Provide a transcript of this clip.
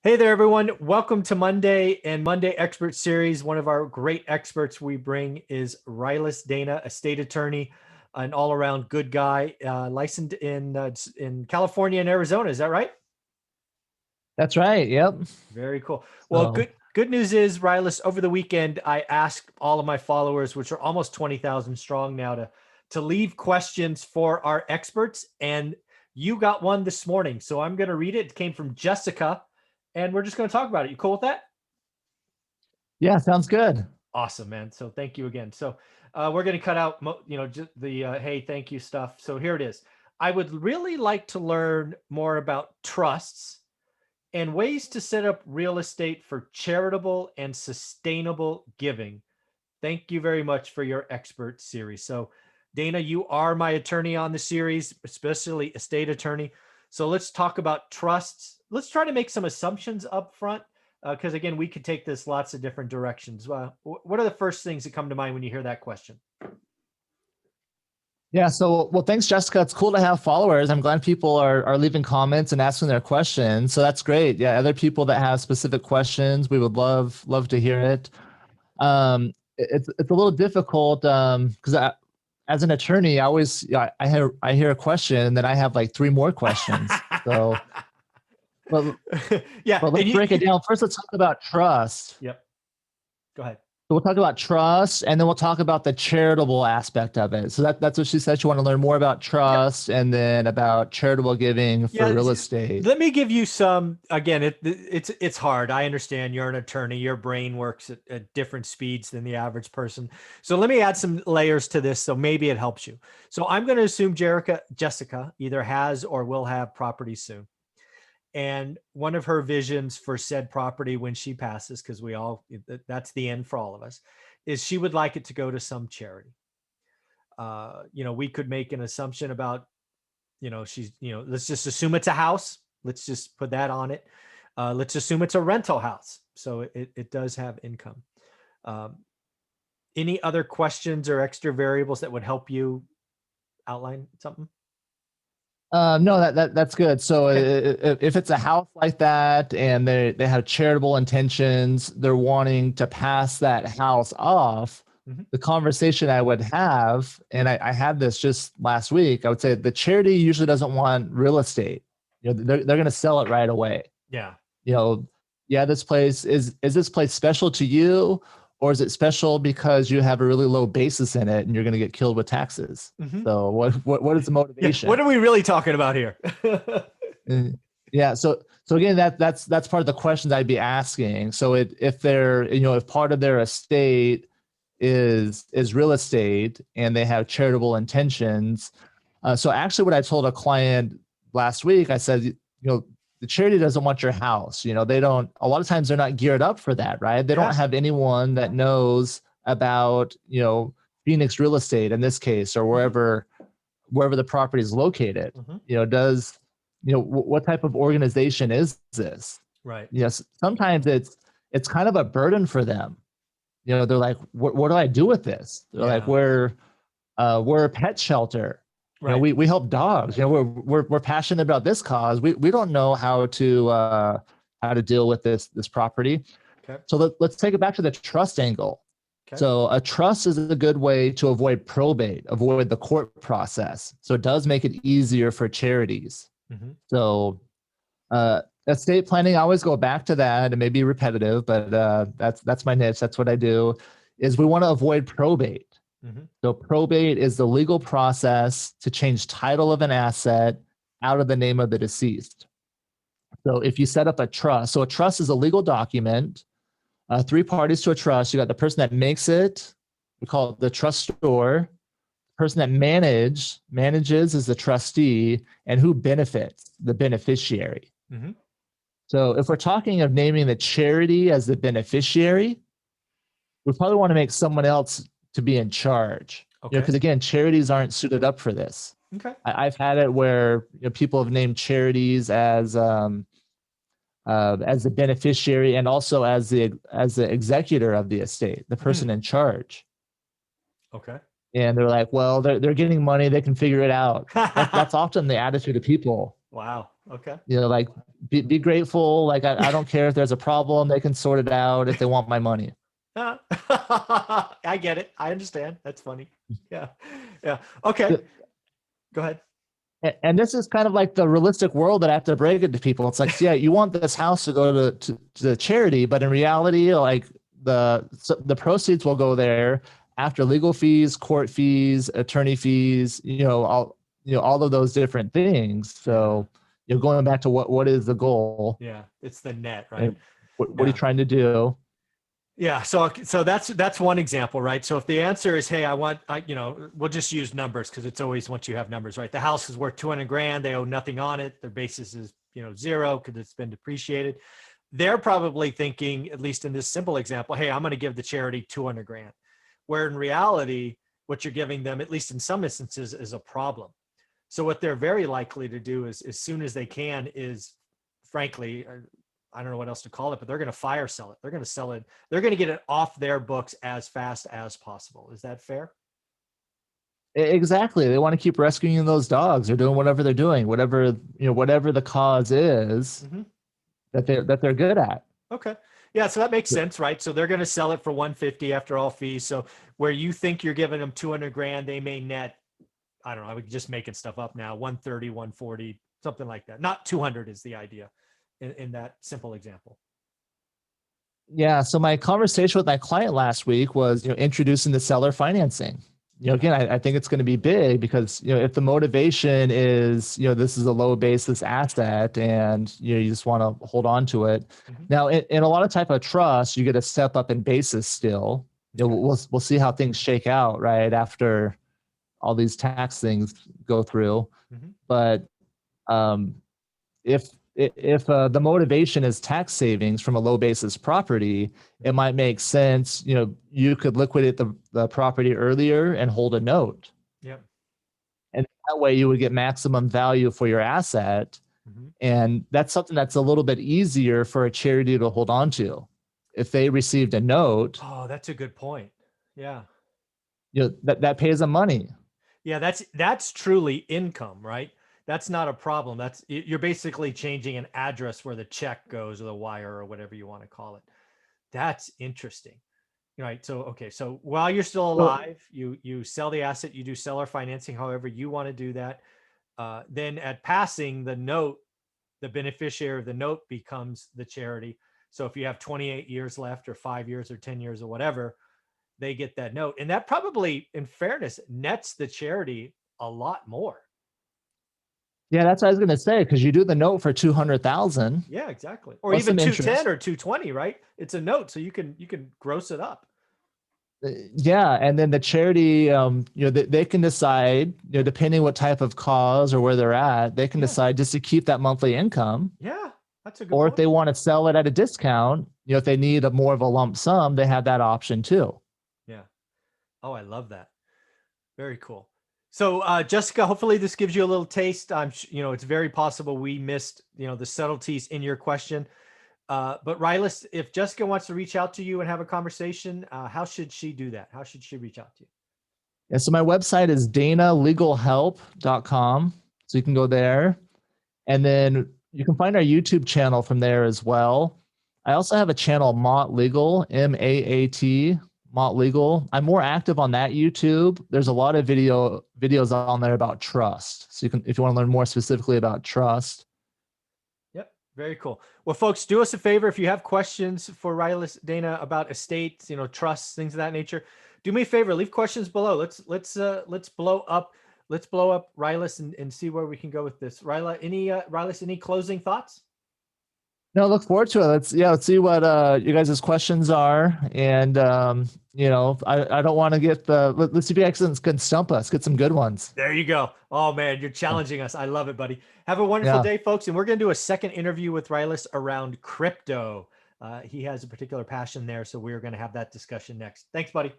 Hey there, everyone. Welcome to Monday and Monday Expert Series. One of our great experts we bring is Rylas Dana, a state attorney, an all-around good guy, licensed in California and Arizona. Is that right? That's right. Yep. Very cool. Well, So good news is, Rylas, over the weekend, I asked all of my followers, which are almost 20,000 strong now, to leave questions for our experts, and you got one this morning. So I'm going to read it. It came from Jessica, and we're just going to talk about it. You cool with that? yeah, sounds good. Awesome, man. So thank you again. So we're going to cut out, just the hey, thank you stuff. So here it is. I would really like to learn more about trusts and ways to set up real estate for charitable and sustainable giving. Thank you very much for your expert series. So, Dana, you are my attorney on the series, especially estate attorney. So let's talk about trusts. Let's try to make some assumptions up front, because again, we could take this lots of different directions. What are the first things that come to mind when you hear that question? Yeah. So, well, thanks, Jessica. It's cool to have followers. I'm glad people are leaving comments and asking their questions. So that's great. Yeah. Other people that have specific questions, we would love to hear it. It's a little difficult because as an attorney, I always I hear a question and then I have like three more questions. So, but Yeah, but let's break it down. First, let's talk about trust. Yep. Go ahead. So we'll talk about trust, and then we'll talk about the charitable aspect of it. So that's what she said. She wanted to learn more about trust, and then about charitable giving for real estate. Let me give you some. Again, it's hard. I understand you're an attorney. Your brain works at different speeds than the average person. So let me add some layers to this, so maybe it helps you. So I'm going to assume Jessica either has or will have property soon. And one of her visions for said property when she passes, because that's the end for all of us, is she would like it to go to some charity. We could make an assumption about, let's just assume it's a house. Let's just put that on it. Let's assume it's a rental house. So it does have income. Any other questions or extra variables that would help you outline something? No, that's good. So if it's a house like that and they have charitable intentions, they're wanting to pass that house off. Mm-hmm. The conversation I would have, and I had this just last week, I would say the charity usually doesn't want real estate. They're going to sell it right away. Yeah. This place is this place special to you? Or is it special because you have a really low basis in it and you're going to get killed with taxes? Mm-hmm. So what is the motivation? Yeah, what are we really talking about here? Yeah. So again, that's part of the questions I'd be asking. So if part of their estate is real estate and they have charitable intentions. So actually what I told a client last week, I said, the charity doesn't want your house. They don't, a lot of times they're not geared up for that, right? They don't have anyone that knows about, Phoenix real estate in this case, or wherever the property is located. Mm-hmm. What type of organization is this? Right. Yes. Sometimes it's kind of a burden for them. They're like, what do I do with this? They're like, we're a pet shelter. Right. We help dogs. We're passionate about this cause. We don't know how to deal with this property. Okay. So let's take it back to the trust angle. Okay. So a trust is a good way to avoid probate, avoid the court process. So it does make it easier for charities. Mm-hmm. So estate planning, I always go back to that. It may be repetitive, but that's my niche. That's what I do. Is we want to avoid probate. Mm-hmm. So probate is the legal process to change title of an asset out of the name of the deceased. So if you set up a trust, so a trust is a legal document, 3 parties to a trust. You got the person that makes it, we call it the trustor. The person that manages is the trustee, and who benefits, the beneficiary. Mm-hmm. So if we're talking of naming the charity as the beneficiary, we probably want to make someone else to be in charge. Okay. Because again, charities aren't suited up for this. Okay. I've had it where people have named charities as the beneficiary and also as the executor of the estate, the person in charge. Okay. And they're like, well, they're getting money, they can figure it out. That's often the attitude of people. Wow. Okay. Like be grateful. Like, I don't care if there's a problem, they can sort it out if they want my money. I get it. I understand. That's funny. Yeah. Yeah. Okay. Go ahead. And this is kind of like the realistic world that I have to break it to people. It's like, yeah, you want this house to go to the charity, but in reality, like the proceeds will go there after legal fees, court fees, attorney fees, all of those different things. So, going back to what is the goal? Yeah, it's the net, right? What are you trying to do? Yeah. So that's one example, right? So if the answer is, hey, we'll just use numbers because it's always once you have numbers, right? The house is worth 200 grand. They owe nothing on it. Their basis is, zero because it's been depreciated. They're probably thinking, at least in this simple example, hey, I'm going to give the charity 200 grand. Where in reality, what you're giving them, at least in some instances, is a problem. So what they're very likely to do is, as soon as they can, is frankly, I don't know what else to call it, but they're going to fire sell it. They're going to sell it. They're going to get it off their books as fast as possible. Is that fair? Exactly. They want to keep rescuing those dogs or doing whatever they're doing, whatever the cause is that they're good at. Okay. Yeah. So that makes sense, right? So they're going to sell it for 150 after all fees. So where you think you're giving them 200 grand, they may net, I don't know, I would just making stuff up now, 130, 140, something like that. Not 200 is the idea. In that simple example. Yeah. So my conversation with my client last week was, introducing the seller financing. Again, I think it's going to be big because, if the motivation is, this is a low basis asset and, you just want to hold on to it. Now, in a lot of type of trust, you get a step up in basis still. We'll see how things shake out right after all these tax things go through. But if the motivation is tax savings from a low basis property, it might make sense. You could liquidate the property earlier and hold a note. Yep. And that way you would get maximum value for your asset. And that's something that's a little bit easier for a charity to hold on to. If they received a note. Oh, that's a good point. Yeah. That pays them money. Yeah. That's truly income, right? That's not a problem. You're basically changing an address where the check goes or the wire or whatever you want to call it. That's interesting. Right. So, okay. So while you're still alive, you sell the asset, you do seller financing, however you want to do that. Then at passing, the beneficiary of the note becomes the charity. So if you have 28 years left or 5 years or 10 years or whatever, they get that note. And that probably, in fairness, nets the charity a lot more. Yeah, that's what I was going to say, because you do the note for 200,000. Yeah, exactly. Or even 210 or 220, right? It's a note, so you can gross it up. Yeah, and then the charity, they can decide, depending what type of cause or where they're at, they can decide just to keep that monthly income. Yeah, that's a good. Or if they want to sell it at a discount, if they need more of a lump sum, they have that option too. Yeah. Oh, I love that. Very cool. So, Jessica, hopefully this gives you a little taste. It's very possible we missed, the subtleties in your question. But Rylas, if Jessica wants to reach out to you and have a conversation, how should she do that? How should she reach out to you? Yeah, so my website is danalegalhelp.com. So you can go there. And then you can find our YouTube channel from there as well. I also have a channel, Mott Legal, MAAT. Mott Legal. I'm more active on that YouTube. There's a lot of videos on there about trust. So if you want to learn more specifically about trust. Yep. Very cool. Well, folks, do us a favor. If you have questions for Rylas, Dana, about estates, trusts, things of that nature, do me a favor, leave questions below. Let's blow up Rylas and see where we can go with this. Rylas, any closing thoughts? No, look forward to it. Let's see what you guys' questions are. And I don't want to get let's see if you guys can stump us, get some good ones. There you go. Oh man, you're challenging us. I love it, buddy. Have a wonderful day, folks. And we're going to do a second interview with Rylas around crypto. He has a particular passion there. So we're going to have that discussion next. Thanks, buddy.